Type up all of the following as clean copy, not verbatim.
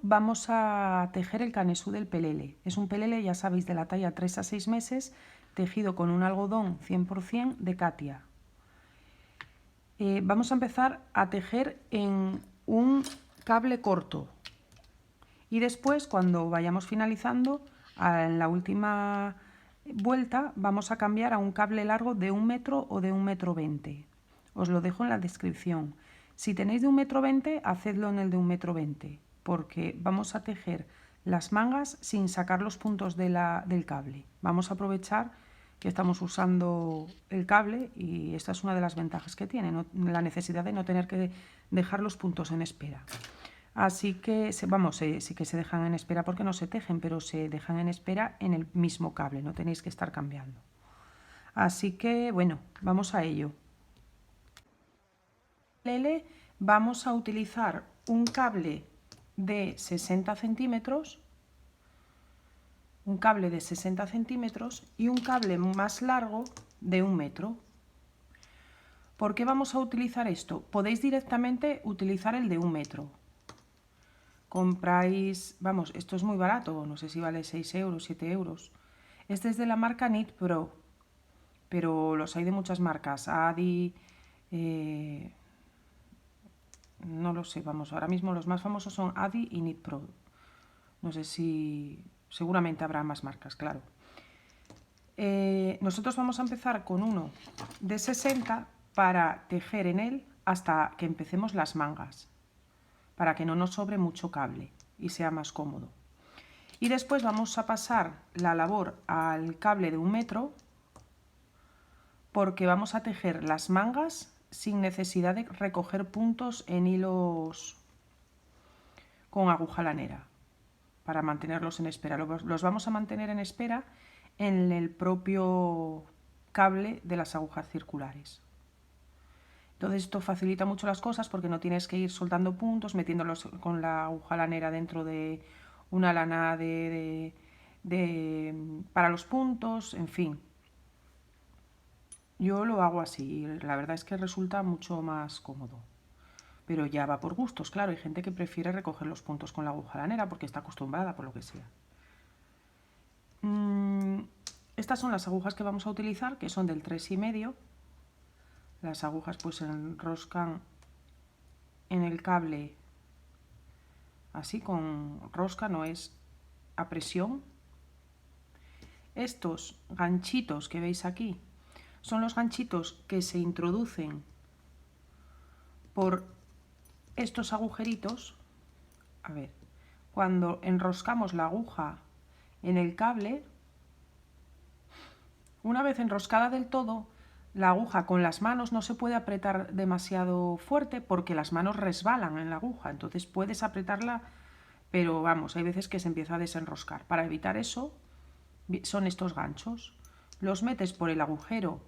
vamos a tejer el canesú del pelele. Es un pelele, ya sabéis, de la talla 3 a 6 meses, tejido con un algodón 100% de Katia. Vamos a empezar a tejer en un cable corto y después, cuando vayamos finalizando, en la última vuelta vamos a cambiar a un cable largo de 1 metro o de 1,20 m. Os lo dejo en la descripción. Si tenéis de 1,20 m, hacedlo en el de 1,20 m, porque vamos a tejer las mangas sin sacar los puntos del cable. Vamos a aprovechar que estamos usando el cable y esta es una de las ventajas que tiene, la necesidad de no tener que dejar los puntos en espera. Así que, sí que se dejan en espera porque no se tejen, pero se dejan en espera en el mismo cable, no tenéis que estar cambiando. Así que, bueno, vamos a ello. Vamos a utilizar un cable de 60 centímetros, y un cable más largo de 1 metro. ¿Por qué vamos a utilizar esto? Podéis directamente utilizar el de 1 metro. Compráis, vamos, esto es muy barato, no sé si vale 6 euros, 7 euros. Este es de la marca Knit Pro, pero los hay de muchas marcas. Adi, no lo sé, vamos, ahora mismo los más famosos son Adi y Knit Pro. No sé si, seguramente habrá más marcas, claro. Nosotros vamos a empezar con uno de 60 para tejer en él hasta que empecemos las mangas, para que no nos sobre mucho cable y sea más cómodo. Y después vamos a pasar la labor al cable de 1 metro porque vamos a tejer las mangas sin necesidad de recoger puntos en hilos con aguja lanera para mantenerlos en espera. Los vamos a mantener en espera en el propio cable de las agujas circulares. Entonces esto facilita mucho las cosas porque no tienes que ir soltando puntos, metiéndolos con la aguja lanera dentro de una lana para los puntos, en fin. Yo lo hago así, la verdad es que resulta mucho más cómodo. Pero ya va por gustos, claro, hay gente que prefiere recoger los puntos con la aguja lanera porque está acostumbrada, por lo que sea. Estas son las agujas que vamos a utilizar, que son del 3,5. Las agujas pues se enroscan en el cable así con rosca, no es a presión. Estos ganchitos que veis aquí son los ganchitos que se introducen por estos agujeritos. A ver, cuando enroscamos la aguja en el cable, una vez enroscada del todo, la aguja con las manos no se puede apretar demasiado fuerte porque las manos resbalan en la aguja, entonces puedes apretarla, pero vamos, hay veces que se empieza a desenroscar. Para evitar eso, son estos ganchos. Los metes por el agujero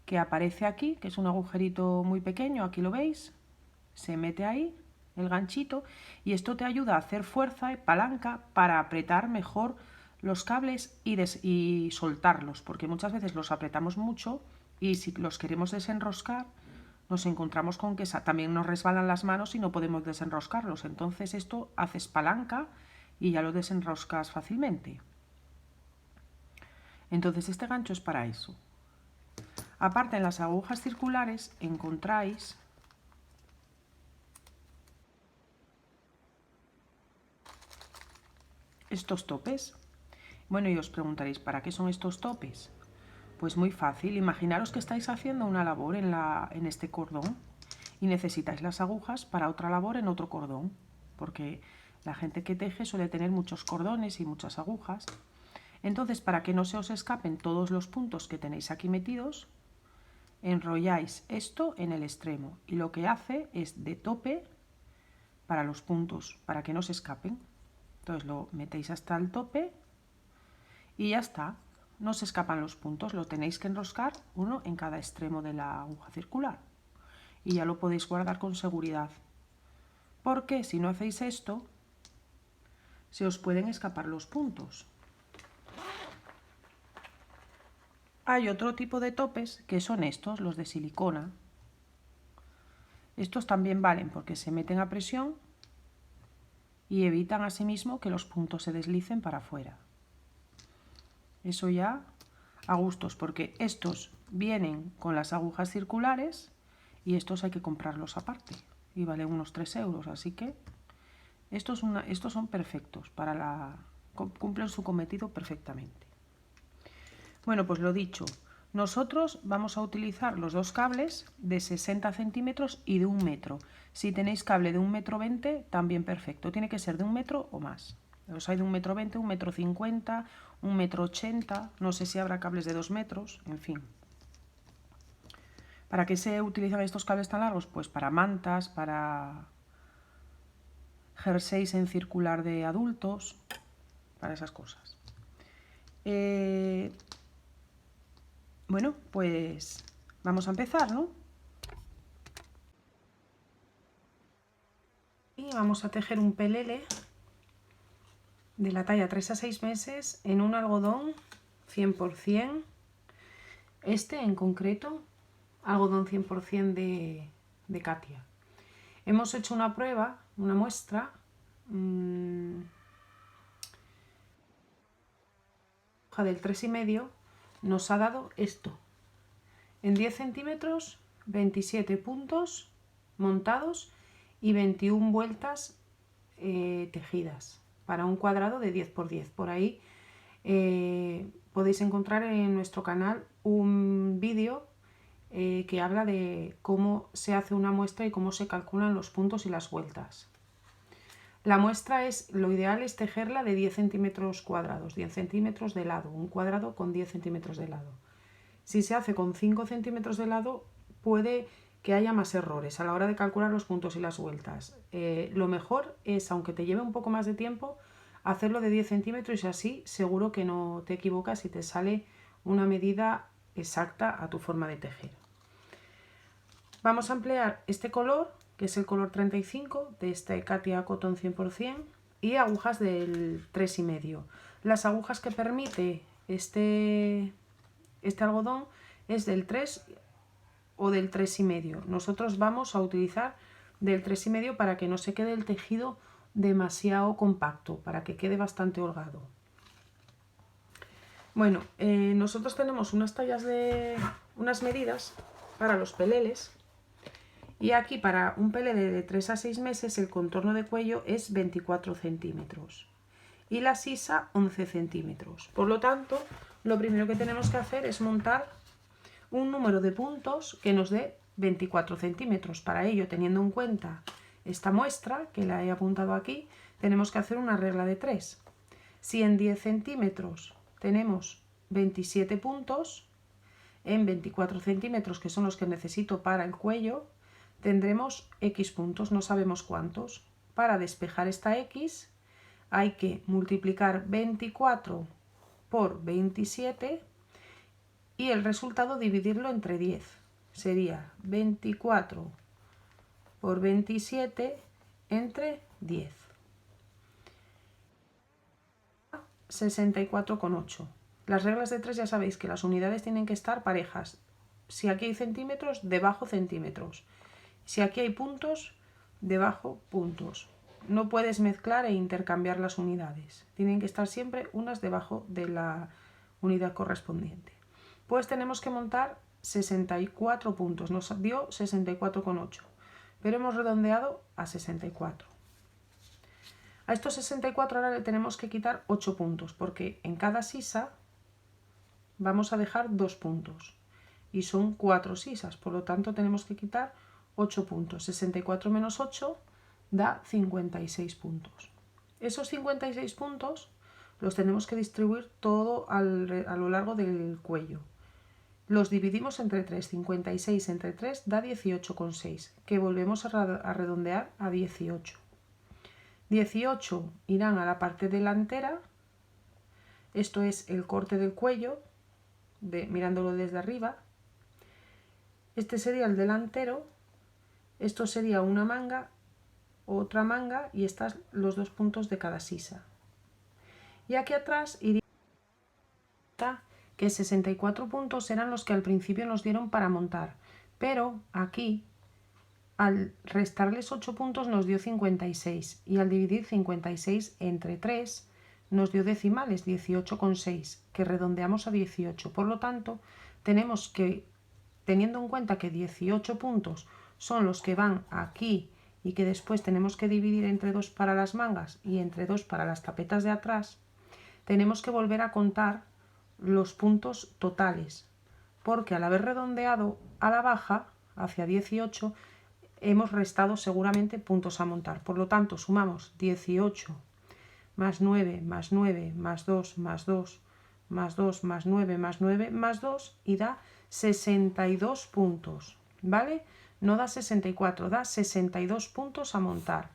que aparece aquí, que es un agujerito muy pequeño, aquí lo veis, se mete ahí el ganchito y esto te ayuda a hacer fuerza y palanca para apretar mejor los cables y soltarlos, porque muchas veces los apretamos mucho y si los queremos desenroscar nos encontramos con que también nos resbalan las manos y no podemos desenroscarlos. Entonces esto haces palanca y ya lo desenroscas fácilmente. Entonces este gancho es para eso. Aparte, en las agujas circulares encontráis estos topes. Bueno, y os preguntaréis, ¿para qué son estos topes? Pues muy fácil, imaginaros que estáis haciendo una labor en este cordón y necesitáis las agujas para otra labor en otro cordón, porque la gente que teje suele tener muchos cordones y muchas agujas. Entonces, para que no se os escapen todos los puntos que tenéis aquí metidos, enrolláis esto en el extremo y lo que hace es de tope para los puntos, para que no se escapen. Entonces lo metéis hasta el tope y ya está, no se escapan los puntos, lo tenéis que enroscar uno en cada extremo de la aguja circular y ya lo podéis guardar con seguridad, porque si no hacéis esto se os pueden escapar los puntos. Hay otro tipo de topes que son estos, los de silicona. Estos también valen porque se meten a presión y evitan asimismo que los puntos se deslicen para afuera. Eso ya a gustos, porque estos vienen con las agujas circulares y estos hay que comprarlos aparte y valen unos 3 euros, así que estos son perfectos, cumplen su cometido perfectamente. Bueno, pues lo dicho, nosotros vamos a utilizar los dos cables de 60 centímetros y de 1 metro. Si tenéis cable de 1,20 m, también perfecto, tiene que ser de 1 metro o más. Los hay de 1,20 m, 1,50 m, 1,80 m, no sé si habrá cables de 2 metros, en fin. ¿Para qué se utilizan estos cables tan largos? Pues para mantas, para jerseys en circular de adultos, para esas cosas. Bueno, pues vamos a empezar, ¿no? Y vamos a tejer un pelele de la talla 3 a 6 meses en un algodón 100%. Este en concreto, algodón 100% de Katia. Hemos hecho una prueba, una muestra. Hoja del 3,5 nos ha dado esto. En 10 centímetros, 27 puntos montados y 21 vueltas tejidas para un cuadrado de 10 por 10. Por ahí podéis encontrar en nuestro canal un vídeo que habla de cómo se hace una muestra y cómo se calculan los puntos y las vueltas. La muestra lo ideal es tejerla de 10 centímetros cuadrados, 10 centímetros de lado, un cuadrado con 10 centímetros de lado. Si se hace con 5 centímetros de lado, puede que haya más errores a la hora de calcular los puntos y las vueltas. Lo mejor es, aunque te lleve un poco más de tiempo, hacerlo de 10 centímetros y así seguro que no te equivocas y te sale una medida exacta a tu forma de tejer. Vamos a emplear este color, que es el color 35 de este Katia Cotton 100%, y agujas del 3,5. Las agujas que permite este algodón es del 3 o del 3,5. Nosotros vamos a utilizar del 3,5 para que no se quede el tejido demasiado compacto, para que quede bastante holgado. Bueno, nosotros tenemos unas medidas para los peleles. Y aquí para un pelele de 3 a 6 meses el contorno de cuello es 24 centímetros y la sisa 11 centímetros. Por lo tanto, lo primero que tenemos que hacer es montar un número de puntos que nos dé 24 centímetros. Para ello, teniendo en cuenta esta muestra, que la he apuntado aquí, tenemos que hacer una regla de 3. Si en 10 centímetros tenemos 27 puntos, en 24 centímetros, que son los que necesito para el cuello, tendremos X puntos, no sabemos cuántos. Para despejar esta X hay que multiplicar 24 por 27 y el resultado dividirlo entre 10. Sería 24 por 27 entre 10. 64,8. Las reglas de 3 ya sabéis que las unidades tienen que estar parejas. Si aquí hay centímetros, debajo centímetros. Si aquí hay puntos, debajo puntos. No puedes mezclar e intercambiar las unidades. Tienen que estar siempre unas debajo de la unidad correspondiente. Pues tenemos que montar 64 puntos. Nos dio 64,8, pero hemos redondeado a 64. A estos 64 ahora le tenemos que quitar 8 puntos, porque en cada sisa vamos a dejar 2 puntos. Y son 4 sisas, por lo tanto tenemos que quitar 8 puntos. 64 menos 8 da 56 puntos. Esos 56 puntos los tenemos que distribuir todo a lo largo del cuello. Los dividimos entre 3. 56 entre 3 da 18,6, que volvemos a redondear a 18. 18 irán a la parte delantera. Esto es el corte del cuello, mirándolo desde arriba. Este sería el delantero. Esto sería una manga, otra manga y estas los 2 puntos de cada sisa. Y aquí atrás iría que 64 puntos eran los que al principio nos dieron para montar, pero aquí al restarles 8 puntos nos dio 56 y al dividir 56 entre 3 nos dio decimales 18,6 que redondeamos a 18. Por lo tanto, tenemos que, teniendo en cuenta que 18 puntos son los que van aquí y que después tenemos que dividir entre 2 para las mangas y entre 2 para las tapetas de atrás, tenemos que volver a contar los puntos totales, porque al haber redondeado a la baja, hacia 18, hemos restado seguramente puntos a montar. Por lo tanto, sumamos 18 más 9 más 9 más 2 más 2 más 2 más 9 más 9 más 2 y da 62 puntos, ¿vale? No da 64, da 62 puntos a montar.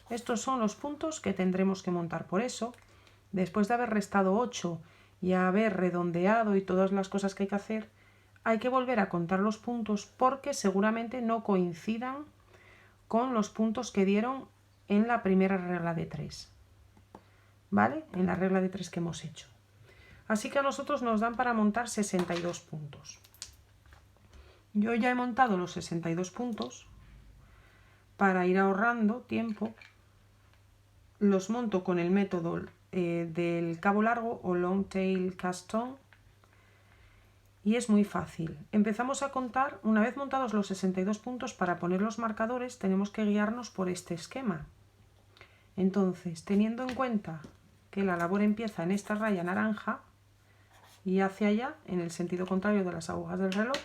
Estos son los puntos que tendremos que montar. Por eso, después de haber restado 8 y haber redondeado y todas las cosas que hay que hacer, hay que volver a contar los puntos porque seguramente no coincidan con los puntos que dieron en la primera regla de 3, ¿vale? En la regla de 3 que hemos hecho. Así que a nosotros nos dan para montar 62 puntos. Yo ya he montado los 62 puntos. Para ir ahorrando tiempo, los monto con el método del cabo largo o long tail cast on. Y es muy fácil. Empezamos a contar, una vez montados los 62 puntos, para poner los marcadores tenemos que guiarnos por este esquema. Entonces, teniendo en cuenta que la labor empieza en esta raya naranja y hacia allá, en el sentido contrario de las agujas del reloj,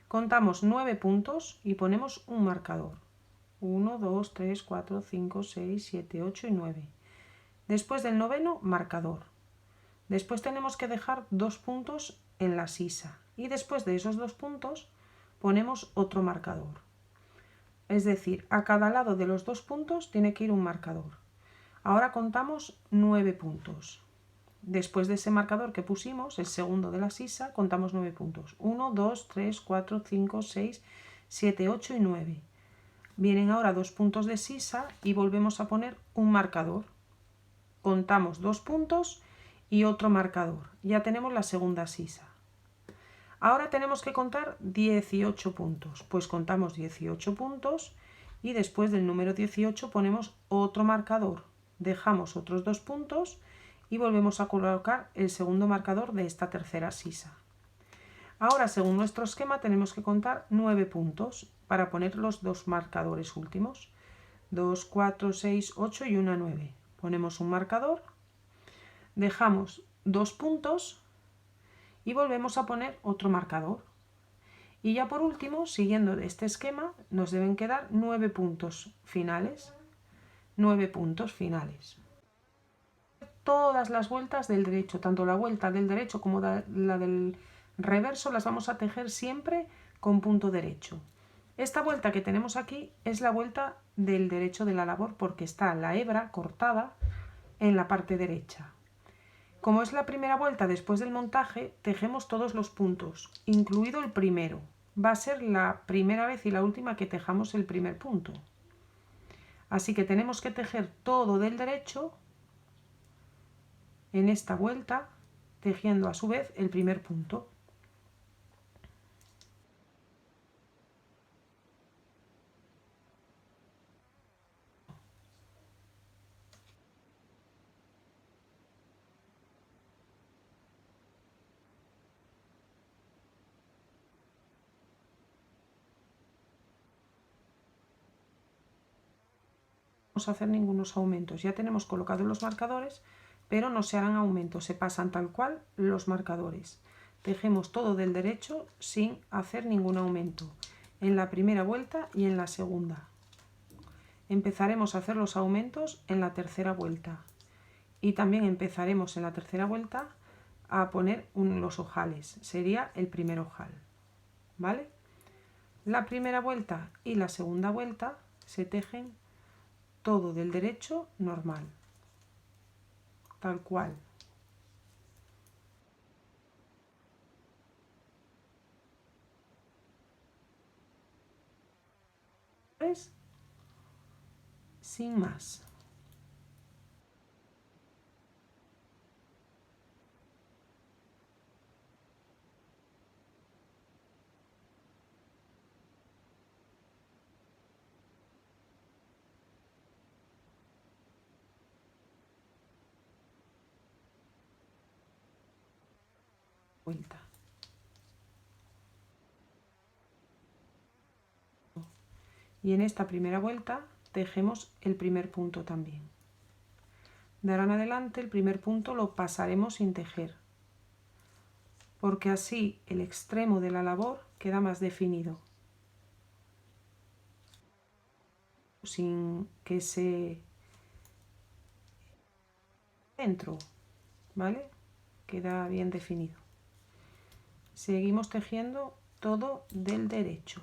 contamos 9 puntos y ponemos un marcador. 1, 2, 3, 4, 5, 6, 7, 8 y 9. Después del noveno, marcador. Después tenemos que dejar 2 puntos en la sisa y después de esos 2 puntos ponemos otro marcador. Es decir, a cada lado de los 2 puntos tiene que ir un marcador. Ahora contamos 9 puntos. Después de ese marcador que pusimos, el segundo de la sisa, contamos 9 puntos. 1, 2, 3, 4, 5, 6, 7, 8 y 9. Vienen ahora 2 puntos de sisa y volvemos a poner un marcador. Contamos 2 puntos y otro marcador. Ya tenemos la segunda sisa. Ahora tenemos que contar 18 puntos. Pues contamos 18 puntos y después del número 18 ponemos otro marcador. Dejamos otros 2 puntos y volvemos a colocar el segundo marcador de esta tercera sisa. Ahora, según nuestro esquema, tenemos que contar 9 puntos para poner los 2 marcadores últimos. 2, 4, 6, 8 y una 9. Ponemos un marcador, dejamos 2 puntos y volvemos a poner otro marcador. Y ya por último, siguiendo este esquema, nos deben quedar 9 puntos finales. 9 puntos finales. Todas las vueltas del derecho, tanto la vuelta del derecho como la del reverso, las vamos a tejer siempre con punto derecho. Esta vuelta que tenemos aquí es la vuelta del derecho de la labor porque está la hebra cortada en la parte derecha. Como es la primera vuelta después del montaje, tejemos todos los puntos, incluido el primero. Va a ser la primera vez y la última que tejamos el primer punto. Así que tenemos que tejer todo del derecho en esta vuelta, tejiendo a su vez el primer punto. No vamos a hacer ningunos aumentos. Ya tenemos colocados los marcadores, pero no se harán aumentos, se pasan tal cual los marcadores. Tejemos todo del derecho sin hacer ningún aumento, en la primera vuelta y en la segunda. Empezaremos a hacer los aumentos en la tercera vuelta. Y también empezaremos en la tercera vuelta a poner los ojales. Sería el primer ojal, ¿vale? La primera vuelta y la segunda vuelta se tejen todo del derecho normal, tal cual. ¿Ves? Sin más. vuelta. Y en esta primera vuelta tejemos el primer punto también. De ahora en adelante el primer punto lo pasaremos sin tejer, porque así el extremo de la labor queda más definido, sin que se dentro, ¿vale? Queda bien definido. Seguimos tejiendo todo del derecho.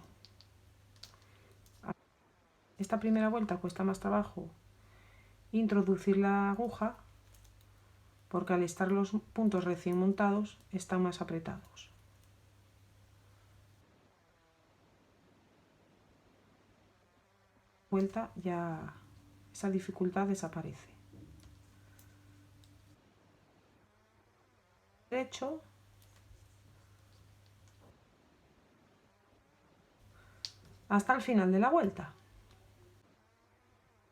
Esta primera vuelta cuesta más trabajo introducir la aguja, porque al estar los puntos recién montados están más apretados. Vuelta ya esa dificultad desaparece. Derecho, hasta el final de la vuelta.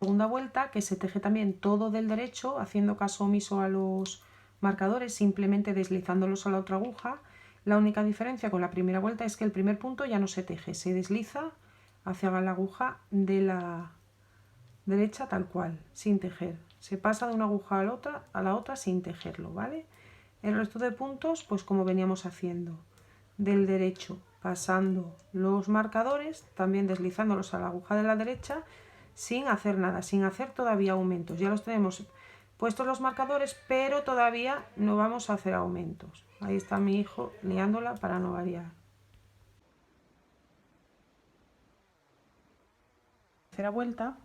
Segunda vuelta, que se teje también todo del derecho, haciendo caso omiso a los marcadores, simplemente deslizándolos a la otra aguja. La única diferencia con la primera vuelta es que el primer punto ya no se teje, se desliza hacia la aguja de la derecha tal cual, sin tejer. Se pasa de una aguja a la otra sin tejerlo, ¿vale? El resto de puntos, pues como veníamos haciendo, del derecho, pasando los marcadores, también deslizándolos a la aguja de la derecha, sin hacer nada, sin hacer todavía aumentos. Ya los tenemos puestos los marcadores, pero todavía no vamos a hacer aumentos. Ahí está mi hijo liándola para no variar. Tercera vuelta,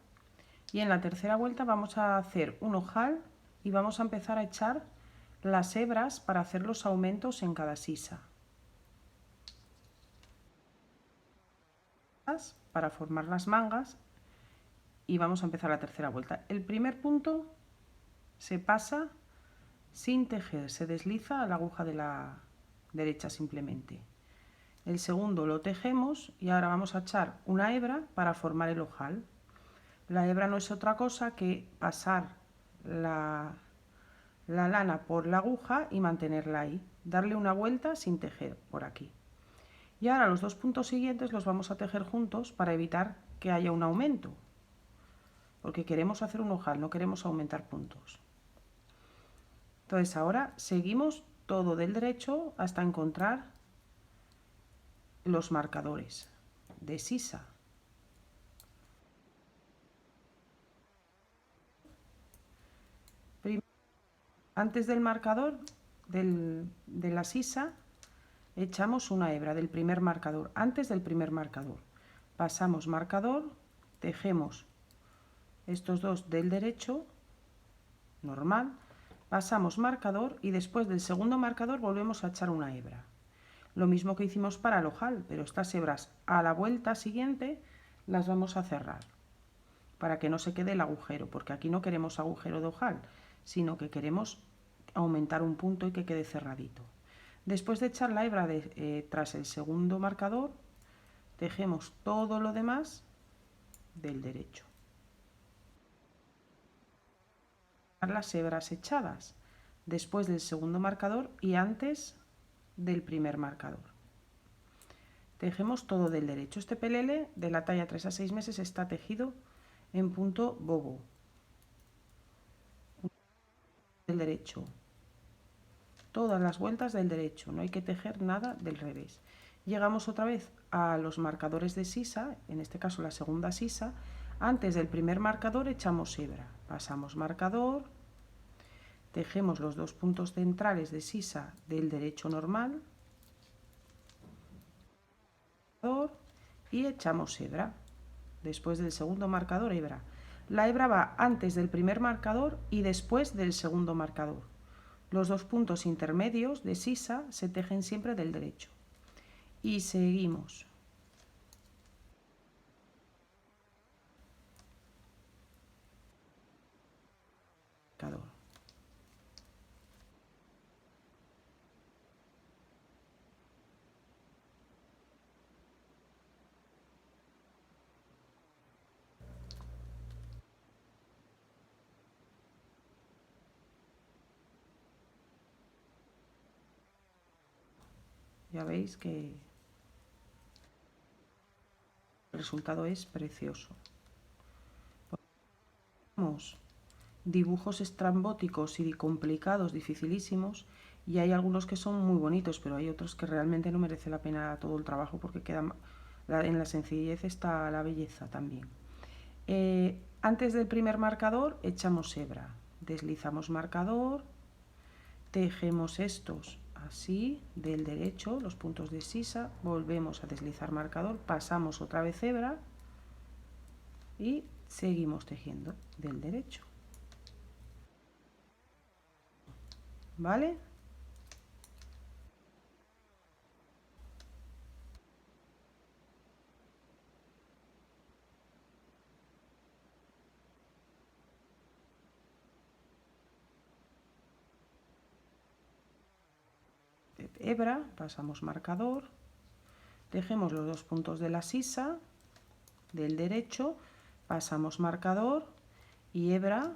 y en la tercera vuelta vamos a hacer un ojal y vamos a empezar a echar las hebras para hacer los aumentos en cada sisa, para formar las mangas. Y vamos a empezar la tercera vuelta. El primer punto se pasa sin tejer, se desliza a la aguja de la derecha simplemente. El segundo lo tejemos y ahora vamos a echar una hebra para formar el ojal. La hebra no es otra cosa que pasar la lana por la aguja y mantenerla ahí, darle una vuelta sin tejer por aquí. Y ahora los dos puntos siguientes los vamos a tejer juntos para evitar que haya un aumento, porque queremos hacer un ojal, no queremos aumentar puntos. Entonces ahora seguimos todo del derecho hasta encontrar los marcadores de sisa. Antes del marcador de la sisa echamos una hebra del primer marcador, antes del primer marcador. Pasamos marcador, tejemos estos dos del derecho, normal, pasamos marcador y después del segundo marcador volvemos a echar una hebra. Lo mismo que hicimos para el ojal, pero estas hebras a la vuelta siguiente las vamos a cerrar para que no se quede el agujero, porque aquí no queremos agujero de ojal, sino que queremos aumentar un punto y que quede cerradito. Después de echar la hebra tras el segundo marcador, tejemos todo lo demás del derecho. Las hebras echadas después del segundo marcador y antes del primer marcador. Tejemos todo del derecho. Este pelele de la talla 3 a 6 meses está tejido en punto bobo del derecho. Todas las vueltas del derecho, no hay que tejer nada del revés. Llegamos otra vez a los marcadores de sisa, en este caso la segunda sisa. Antes del primer marcador echamos hebra, pasamos marcador, tejemos los dos puntos centrales de sisa del derecho normal y echamos hebra. Después del segundo marcador, hebra. La hebra va antes del primer marcador y después del segundo marcador. Los dos puntos intermedios de sisa se tejen siempre del derecho. Y seguimos. Marcador. Ya veis que el resultado es precioso. Tenemos dibujos estrambóticos y complicados, dificilísimos, y hay algunos que son muy bonitos, pero hay otros que realmente no merece la pena todo el trabajo porque quedan, en la sencillez está la belleza también. Antes del primer marcador echamos hebra, deslizamos marcador, tejemos estos así del derecho, los puntos de sisa, volvemos a deslizar marcador, pasamos otra vez hebra y seguimos tejiendo del derecho. ¿Vale? Hebra, pasamos marcador, tejemos los dos puntos de la sisa del derecho, pasamos marcador y hebra,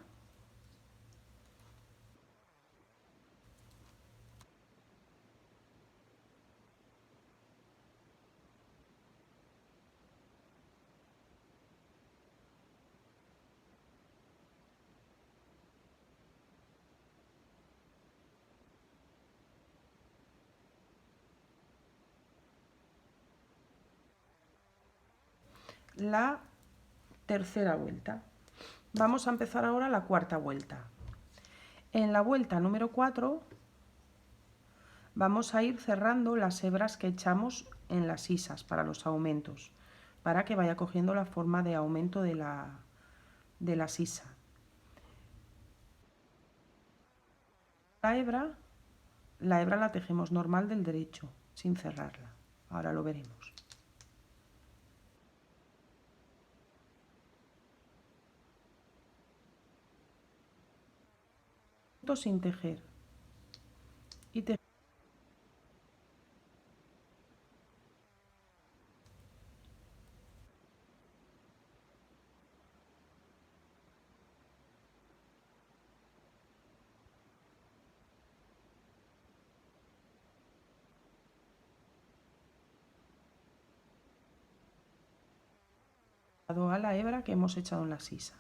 la tercera vuelta. Vamos a empezar ahora la cuarta vuelta. En la vuelta número 4 vamos a ir cerrando las hebras que echamos en las sisas para los aumentos, para que vaya cogiendo la forma de aumento de la sisa. La hebra la tejemos normal del derecho, sin cerrarla. Ahora lo veremos. Sin tejer. Y tejemos a la hebra que hemos echado en la sisa,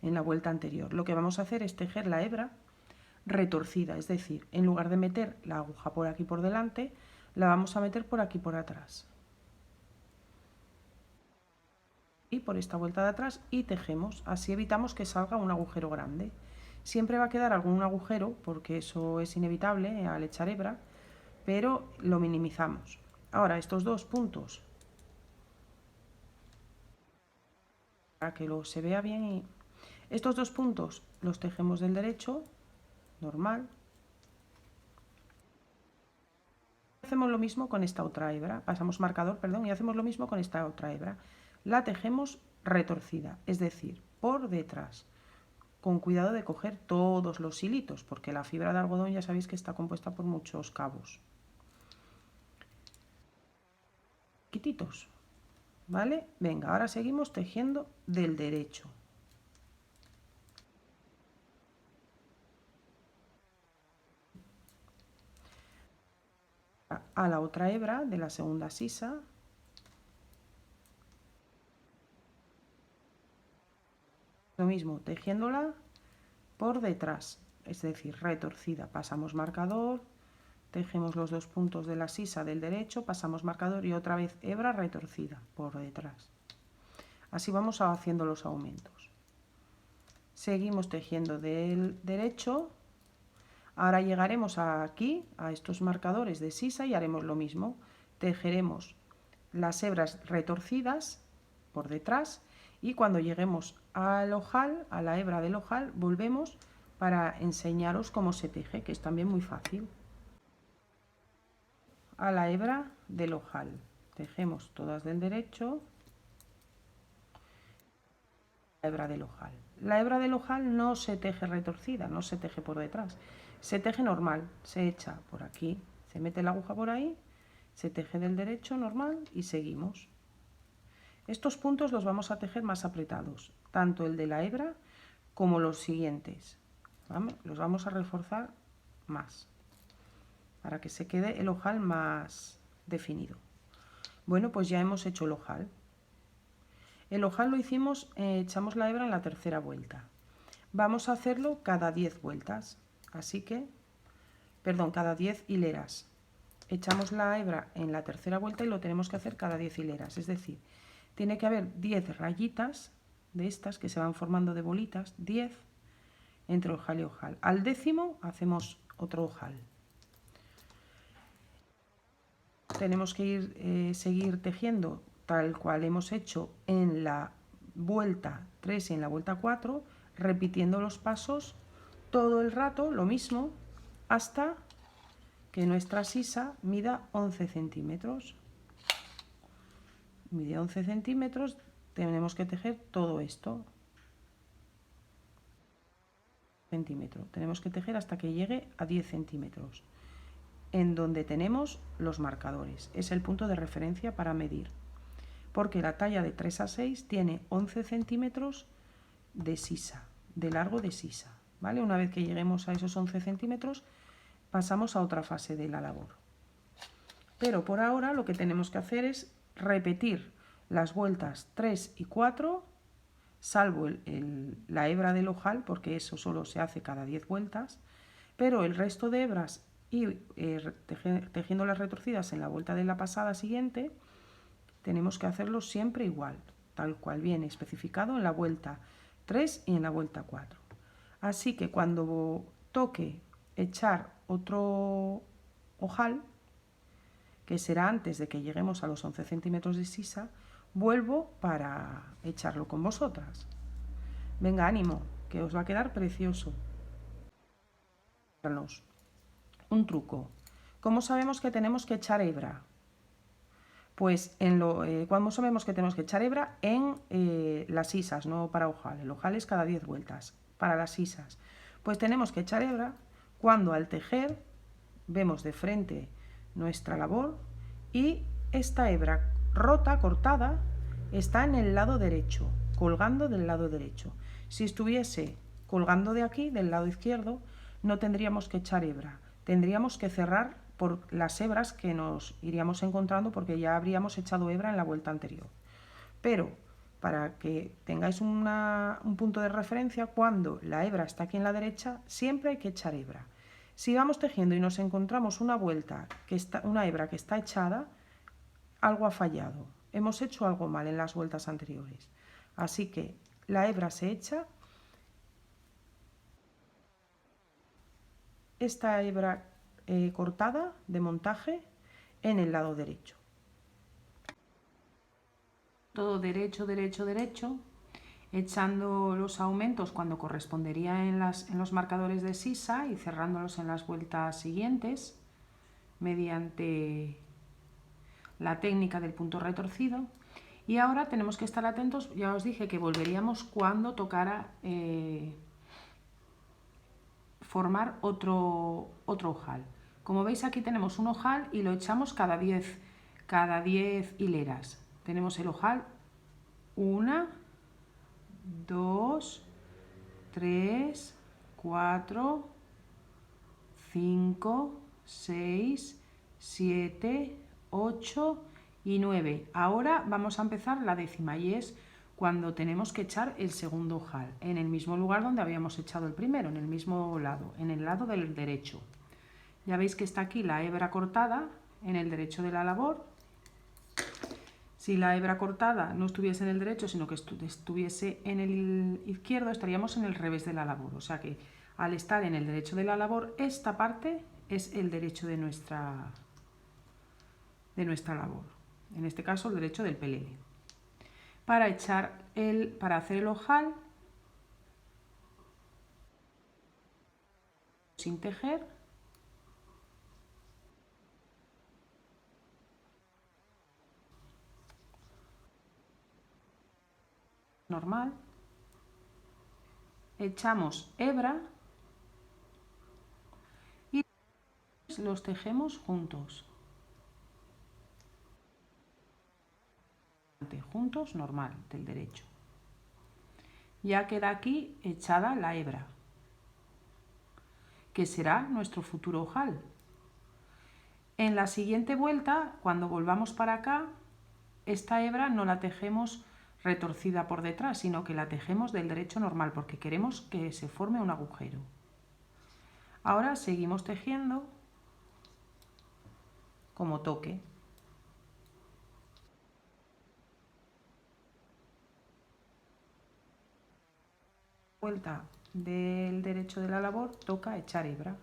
en la vuelta anterior. Lo que vamos a hacer es tejer la hebra retorcida, es decir, en lugar de meter la aguja por aquí por delante, la vamos a meter por aquí por atrás. Y por esta vuelta de atrás y tejemos, así evitamos que salga un agujero grande. Siempre va a quedar algún agujero, porque eso es inevitable al echar hebra, pero lo minimizamos. Ahora estos dos puntos, para que se vea bien, y estos dos puntos los tejemos del derecho, normal. Hacemos lo mismo con esta otra hebra, pasamos marcador, perdón, y hacemos lo mismo con esta otra hebra. La tejemos retorcida, es decir, por detrás, con cuidado de coger todos los hilitos, porque la fibra de algodón ya sabéis que está compuesta por muchos cabos. Quititos, ¿vale? Venga, ahora seguimos tejiendo del derecho. A la otra hebra de la segunda sisa. Lo mismo, tejiéndola por detrás, es decir, retorcida. Pasamos marcador, tejemos los dos puntos de la sisa del derecho, pasamos marcador y otra vez hebra retorcida por detrás. Así vamos haciendo los aumentos. Seguimos tejiendo del derecho. Ahora llegaremos aquí, a estos marcadores de sisa, y haremos lo mismo. Tejeremos las hebras retorcidas por detrás y cuando lleguemos al ojal, a la hebra del ojal, volvemos para enseñaros cómo se teje, que es también muy fácil. A la hebra del ojal, tejemos todas del derecho, la hebra del ojal. La hebra del ojal no se teje retorcida, no se teje por detrás, se teje normal, se echa por aquí, se mete la aguja por ahí, se teje del derecho normal y seguimos. Estos puntos los vamos a tejer más apretados, tanto el de la hebra como los siguientes. Los vamos a reforzar más. para que se quede el ojal más definido. Bueno, pues ya hemos hecho el ojal. El ojal lo hicimos, echamos la hebra en la tercera vuelta. Vamos a hacerlo cada 10 vueltas, así que, perdón, cada 10 hileras. Echamos la hebra en la tercera vuelta y lo tenemos que hacer cada 10 hileras, es decir, tiene que haber 10 rayitas de estas que se van formando de bolitas, 10 entre ojal y ojal. Al décimo hacemos otro ojal. Tenemos que seguir tejiendo tal cual hemos hecho en la vuelta 3 y en la vuelta 4, repitiendo los pasos todo el rato, lo mismo, hasta que nuestra sisa mida 11 centímetros. Mide 11 centímetros, tenemos que tejer todo esto. Tenemos que tejer hasta que llegue a 10 centímetros, en donde tenemos los marcadores. Es el punto de referencia para medir, porque la talla de 3 a 6 tiene 11 centímetros de sisa, de largo de sisa, ¿vale? Una vez que lleguemos a esos 11 centímetros, pasamos a otra fase de la labor. Pero por ahora lo que tenemos que hacer es repetir las vueltas 3 y 4, salvo la hebra del ojal, porque eso solo se hace cada 10 vueltas, pero el resto de hebras y tejiendo las retorcidas en la vuelta de la pasada siguiente, tenemos que hacerlo siempre igual, tal cual viene especificado en la vuelta 3 y en la vuelta 4. Así que cuando toque echar otro ojal, que será antes de que lleguemos a los 11 centímetros de sisa, vuelvo para echarlo con vosotras. Venga, ánimo, que os va a quedar precioso. Un truco. ¿Cómo sabemos que tenemos que echar hebra? Pues cuando sabemos que tenemos que echar hebra en las sisas, no para ojal. El ojal es cada 10 vueltas. Para las sisas, pues tenemos que echar hebra cuando al tejer vemos de frente nuestra labor y esta hebra rota, cortada, está en el lado derecho, colgando del lado derecho. Si estuviese colgando de aquí, del lado izquierdo, no tendríamos que echar hebra, tendríamos que cerrar por las hebras que nos iríamos encontrando porque ya habríamos echado hebra en la vuelta anterior. Pero para que tengáis un punto de referencia, cuando la hebra está aquí en la derecha, siempre hay que echar hebra. Si vamos tejiendo y nos encontramos una hebra que está echada, algo ha fallado. Hemos hecho algo mal en las vueltas anteriores. Así que la hebra se echa. Esta hebra cortada de montaje en el lado derecho. Todo derecho, derecho, derecho, echando los aumentos cuando correspondería en los marcadores de sisa y cerrándolos en las vueltas siguientes mediante la técnica del punto retorcido. Y ahora tenemos que estar atentos, ya os dije que volveríamos cuando tocara formar otro ojal. Como veis, aquí tenemos un ojal y lo echamos cada 10 hileras. Tenemos el ojal 1, 2, 3, 4, 5, 6, 7, 8 y 9. Ahora vamos a empezar la décima y es cuando tenemos que echar el segundo ojal en el mismo lugar donde habíamos echado el primero, en el mismo lado, en el lado del derecho. Ya veis que está aquí la hebra cortada en el derecho de la labor. Si la hebra cortada no estuviese en el derecho, sino que estuviese en el izquierdo, estaríamos en el revés de la labor. O sea que al estar en el derecho de la labor, esta parte es el derecho de nuestra labor. En este caso, el derecho del pelele. Para hacer el ojal, sin tejer, normal, echamos hebra y los tejemos juntos. Juntos, normal, del derecho. Ya queda aquí echada la hebra, que será nuestro futuro ojal. En la siguiente vuelta, cuando volvamos para acá, esta hebra no la tejemos retorcida por detrás, sino que la tejemos del derecho normal, porque queremos que se forme un agujero. Ahora seguimos tejiendo como toque. Vuelta del derecho de la labor, toca echar hebra.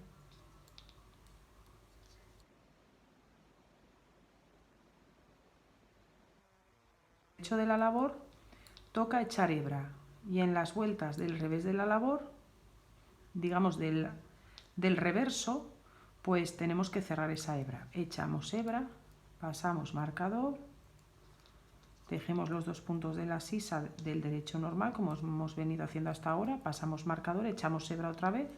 Derecho de la labor, toca echar hebra. Y en las vueltas del revés de la labor, digamos del reverso, pues tenemos que cerrar esa hebra. Echamos hebra, pasamos marcador, tejemos los dos puntos de la sisa del derecho normal, como hemos venido haciendo hasta ahora, pasamos marcador, echamos hebra otra vez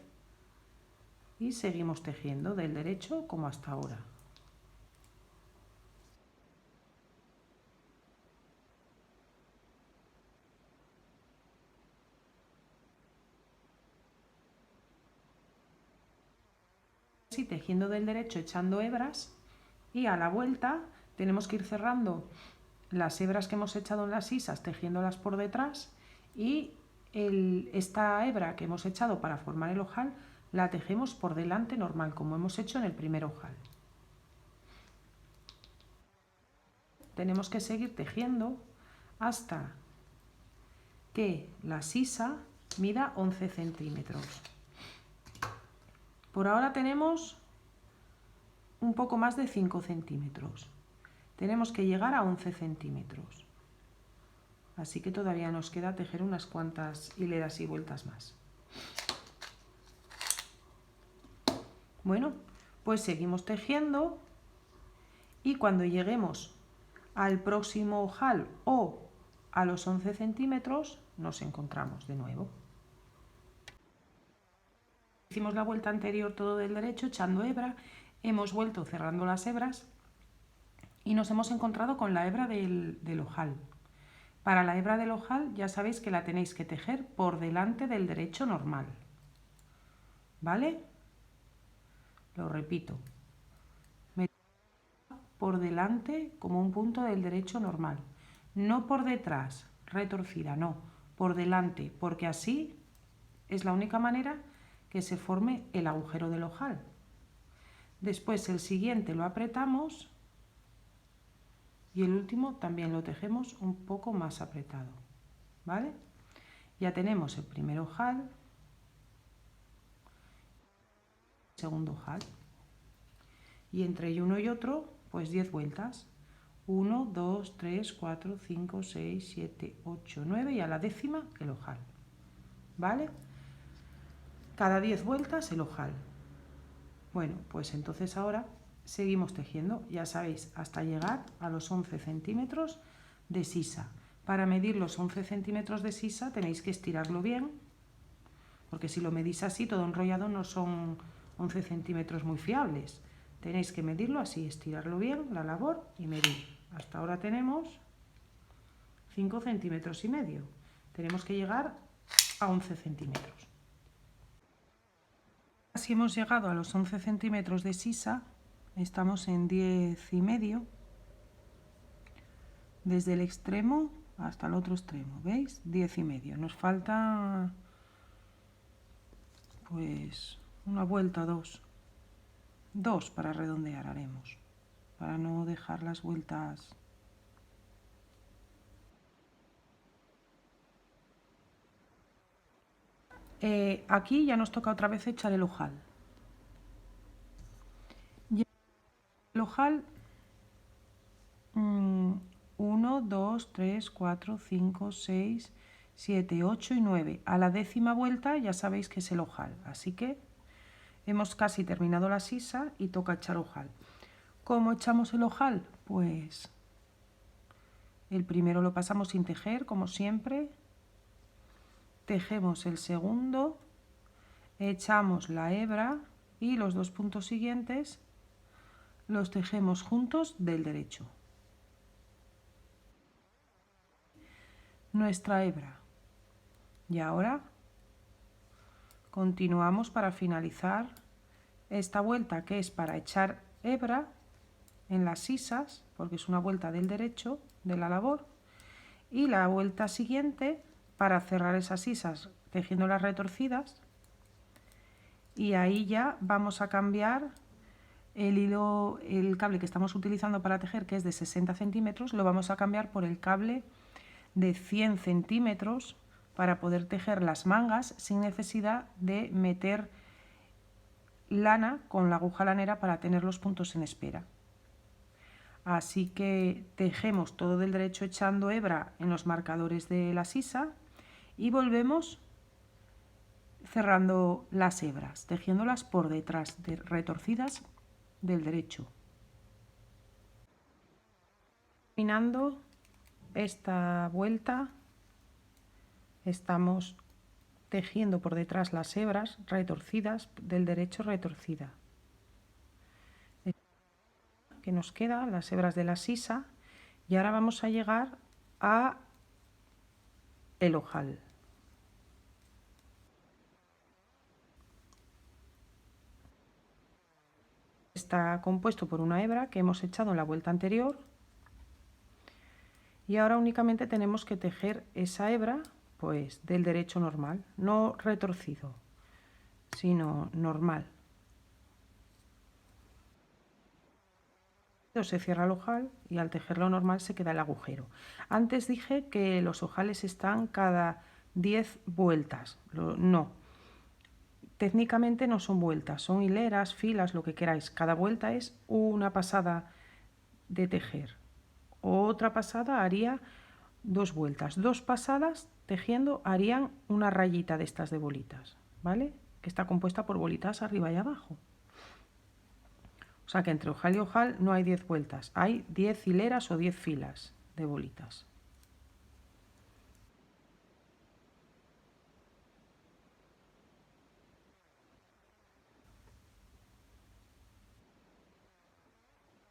y seguimos tejiendo del derecho como hasta ahora. Así tejiendo del derecho echando hebras, y a la vuelta tenemos que ir cerrando las hebras que hemos echado en las sisas, tejiéndolas por detrás, y esta hebra que hemos echado para formar el ojal la tejemos por delante normal, como hemos hecho en el primer ojal. Tenemos que seguir tejiendo hasta que la sisa mida 11 centímetros. Por ahora tenemos un poco más de 5 centímetros. Tenemos que llegar a 11 centímetros. Así que todavía nos queda tejer unas cuantas hileras y vueltas más. Bueno, pues seguimos tejiendo y cuando lleguemos al próximo ojal o a los 11 centímetros nos encontramos de nuevo. Hicimos la vuelta anterior todo del derecho echando hebra, hemos vuelto cerrando las hebras y nos hemos encontrado con la hebra del ojal. Para la hebra del ojal ya sabéis que la tenéis que tejer por delante del derecho normal. ¿Vale? Lo repito. Por delante como un punto del derecho normal. No por detrás, retorcida, no. Por delante, porque así es la única manera que se forme el agujero del ojal. Después el siguiente lo apretamos y el último también lo tejemos un poco más apretado. ¿Vale? Ya tenemos el primer ojal, el segundo ojal. Y entre uno y otro, pues 10 vueltas. 1, 2, 3, 4, 5, 6, 7, 8, 9 y a la décima el ojal. ¿Vale? Cada 10 vueltas el ojal. Bueno, pues entonces ahora seguimos tejiendo, ya sabéis, hasta llegar a los 11 centímetros de sisa. Para medir los 11 centímetros de sisa tenéis que estirarlo bien, porque si lo medís así, todo enrollado, no son 11 centímetros muy fiables. Tenéis que medirlo así, estirarlo bien, la labor y medir. Hasta ahora tenemos 5 centímetros y medio. Tenemos que llegar a 11 centímetros. Así hemos llegado a los 11 centímetros de sisa, estamos en 10 y medio, desde el extremo hasta el otro extremo, ¿veis? 10 y medio. Nos falta pues una vuelta, dos para redondear haremos, para no dejar las vueltas. Aquí ya nos toca otra vez echar el ojal. El ojal 1, 2, 3, 4, 5, 6, 7, 8 y 9. A la décima vuelta ya sabéis que es el ojal, así que hemos casi terminado la sisa y toca echar ojal. ¿Cómo echamos el ojal? Pues el primero lo pasamos sin tejer, como siempre. Tejemos el segundo, echamos la hebra y los dos puntos siguientes los tejemos juntos del derecho. Nuestra hebra. Y ahora continuamos para finalizar esta vuelta, que es para echar hebra, en las sisas, porque es una vuelta del derecho de la labor, y la vuelta siguiente para cerrar esas sisas tejiendo las retorcidas, y ahí ya vamos a cambiar el hilo, el cable que estamos utilizando para tejer, que es de 60 centímetros, lo vamos a cambiar por el cable de 100 centímetros para poder tejer las mangas sin necesidad de meter lana con la aguja lanera para tener los puntos en espera. Así que tejemos todo del derecho echando hebra en los marcadores de la sisa y volvemos cerrando las hebras, tejiéndolas por detrás, retorcidas del derecho. Terminando esta vuelta, estamos tejiendo por detrás las hebras retorcidas del derecho retorcida. Que nos queda las hebras de la sisa y ahora vamos a llegar a el ojal. Está compuesto por una hebra que hemos echado en la vuelta anterior y ahora únicamente tenemos que tejer esa hebra pues del derecho normal, no retorcido, sino normal. Se cierra el ojal y al tejerlo normal se queda el agujero. Antes dije que los ojales están cada 10 vueltas, no. Técnicamente no son vueltas, son hileras, filas, lo que queráis. Cada vuelta es una pasada de tejer. Otra pasada haría 2 vueltas. 2 pasadas tejiendo harían una rayita de estas de bolitas, ¿vale? Que está compuesta por bolitas arriba y abajo. O sea que entre ojal y ojal no hay 10 vueltas, hay 10 hileras o 10 filas de bolitas.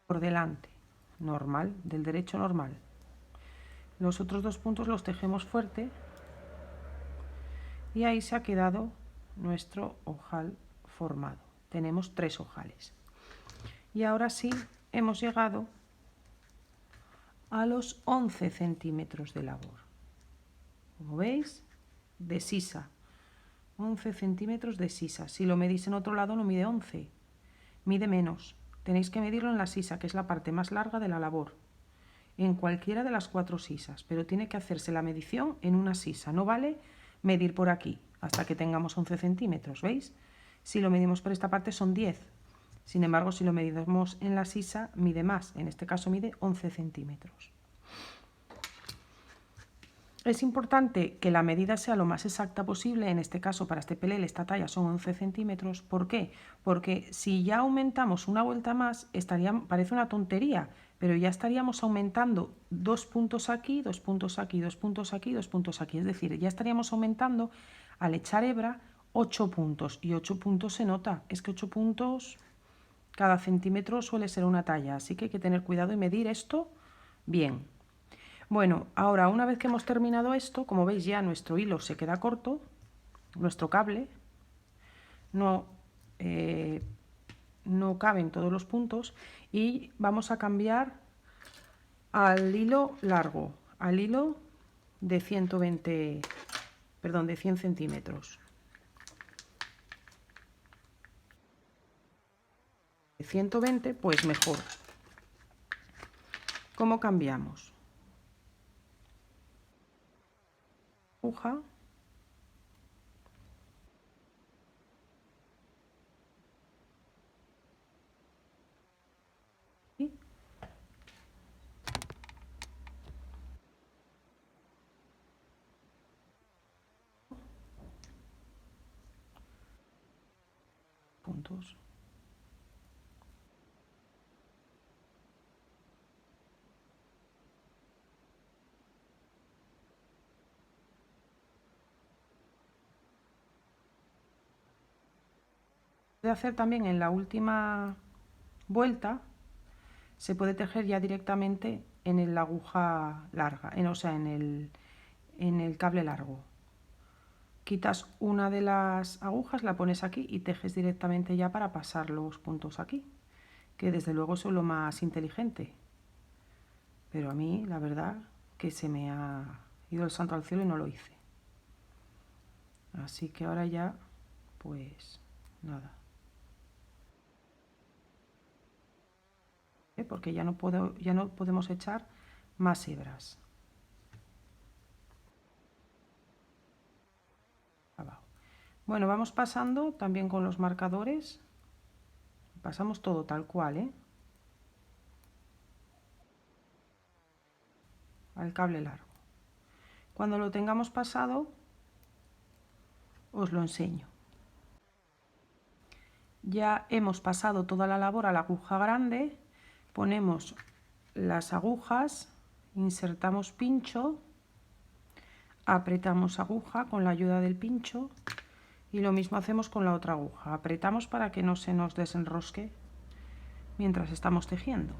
Por delante, normal, del derecho normal. Los otros 2 puntos los tejemos fuerte y ahí se ha quedado nuestro ojal formado. Tenemos 3 ojales. Y ahora sí hemos llegado a los 11 centímetros de labor. Como veis, de sisa. 11 centímetros de sisa. Si lo medís en otro lado no mide 11, mide menos. Tenéis que medirlo en la sisa, que es la parte más larga de la labor, en cualquiera de las 4 sisas, pero tiene que hacerse la medición en una sisa. No vale medir por aquí hasta que tengamos 11 centímetros, ¿veis? Si lo medimos por esta parte son 10. Sin embargo, si lo medimos en la sisa, mide más. En este caso mide 11 centímetros. Es importante que la medida sea lo más exacta posible. En este caso, para este pelele, esta talla son 11 centímetros. ¿Por qué? Porque si ya aumentamos una vuelta más, parece una tontería, pero ya estaríamos aumentando 2 puntos aquí, 2 puntos aquí, 2 puntos aquí, 2 puntos aquí. Es decir, ya estaríamos aumentando, al echar hebra, 8 puntos. Y 8 puntos se nota. Es que 8 puntos, cada centímetro suele ser una talla. Así que hay que tener cuidado y medir esto bien. Bueno, ahora una vez que hemos terminado esto, como veis ya nuestro hilo se queda corto, nuestro cable no caben todos los puntos y vamos a cambiar al hilo largo, al hilo de 100 centímetros. 120, pues mejor. ¿Cómo cambiamos? Aguja, y puntos. De hacer también en la última vuelta, se puede tejer ya directamente en la aguja larga, o sea, en el cable largo. Quitas una de las agujas, la pones aquí y tejes directamente ya para pasar los puntos aquí. que desde luego soy lo más inteligente. Pero a mí, la verdad, que se me ha ido el santo al cielo y no lo hice. Así que ahora ya, pues, nada. Porque ya no podemos echar más hebras. Abajo. Bueno, vamos pasando también con los marcadores. Pasamos todo tal cual, al cable largo. Cuando lo tengamos pasado, os lo enseño. Ya hemos pasado toda la labor a la aguja grande, ponemos las agujas, insertamos pincho, apretamos aguja con la ayuda del pincho y lo mismo hacemos con la otra aguja. Apretamos para que no se nos desenrosque mientras estamos tejiendo.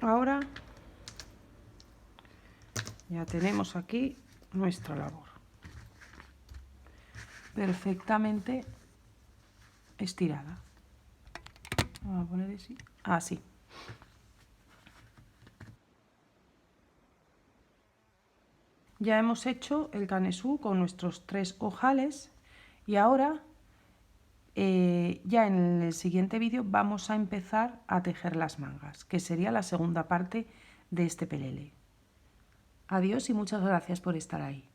Ahora ya tenemos aquí nuestra labor perfectamente estirada. Vamos a poner así. Ya hemos hecho el canesú con nuestros 3 ojales y ahora ya en el siguiente vídeo vamos a empezar a tejer las mangas, que sería la segunda parte de este pelele. Adiós y muchas gracias por estar ahí.